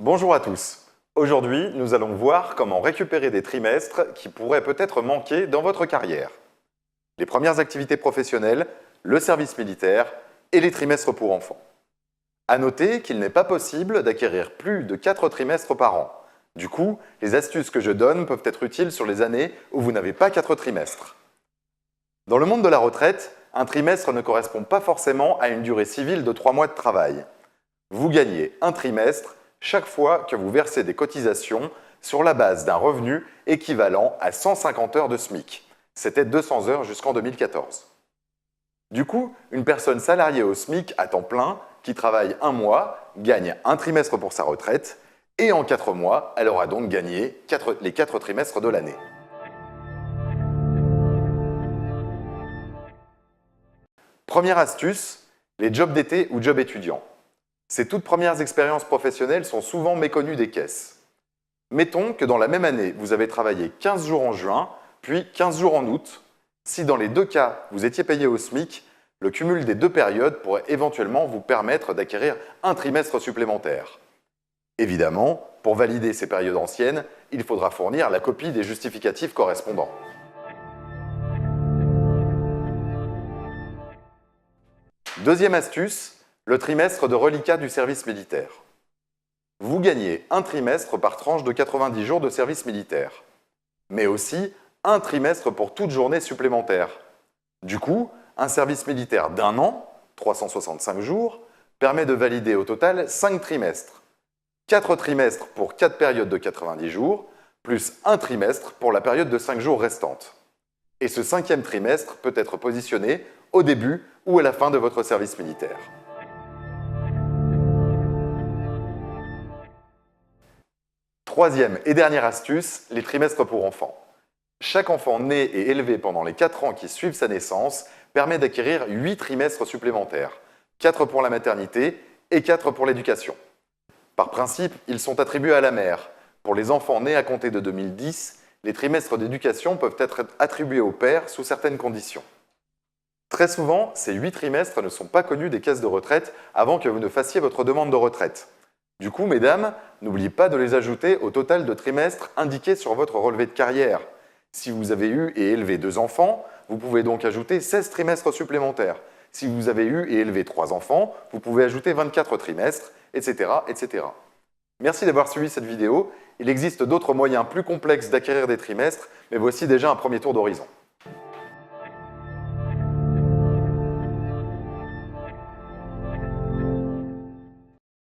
Bonjour à tous. Aujourd'hui, nous allons voir comment récupérer des trimestres qui pourraient peut-être manquer dans votre carrière. Les premières activités professionnelles, le service militaire et les trimestres pour enfants. À noter qu'il n'est pas possible d'acquérir plus de 4 trimestres par an. Du coup, les astuces que je donne peuvent être utiles sur les années où vous n'avez pas 4 trimestres. Dans le monde de la retraite, un trimestre ne correspond pas forcément à une durée civile de 3 mois de travail. Vous gagnez un trimestre chaque fois que vous versez des cotisations sur la base d'un revenu équivalent à 150 heures de SMIC. C'était 200 heures jusqu'en 2014. Du coup, une personne salariée au SMIC à temps plein qui travaille un mois gagne un trimestre pour sa retraite et en 4 mois, elle aura donc gagné les 4 trimestres de l'année. Première astuce, les jobs d'été ou jobs étudiants. Ces toutes premières expériences professionnelles sont souvent méconnues des caisses. Mettons que dans la même année, vous avez travaillé 15 jours en juin, puis 15 jours en août. Si dans les deux cas, vous étiez payé au SMIC, le cumul des deux périodes pourrait éventuellement vous permettre d'acquérir un trimestre supplémentaire. Évidemment, pour valider ces périodes anciennes, il faudra fournir la copie des justificatifs correspondants. Deuxième astuce, le trimestre de reliquat du service militaire. Vous gagnez un trimestre par tranche de 90 jours de service militaire, mais aussi un trimestre pour toute journée supplémentaire. Du coup, un service militaire d'un an, 365 jours, permet de valider au total 5 trimestres. 4 trimestres pour 4 périodes de 90 jours, plus un trimestre pour la période de 5 jours restante. Et ce 5e trimestre peut être positionné au début ou à la fin de votre service militaire. Troisième et dernière astuce, les trimestres pour enfants. Chaque enfant né et élevé pendant les 4 ans qui suivent sa naissance permet d'acquérir 8 trimestres supplémentaires, 4 pour la maternité et 4 pour l'éducation. Par principe, ils sont attribués à la mère. Pour les enfants nés à compter de 2010, les trimestres d'éducation peuvent être attribués au père sous certaines conditions. Très souvent, ces 8 trimestres ne sont pas connus des caisses de retraite avant que vous ne fassiez votre demande de retraite. Du coup, mesdames, n'oubliez pas de les ajouter au total de trimestres indiqués sur votre relevé de carrière. Si vous avez eu et élevé 2 enfants, vous pouvez donc ajouter 16 trimestres supplémentaires. Si vous avez eu et élevé 3 enfants, vous pouvez ajouter 24 trimestres, etc., etc. Merci d'avoir suivi cette vidéo. Il existe d'autres moyens plus complexes d'acquérir des trimestres, mais voici déjà un premier tour d'horizon.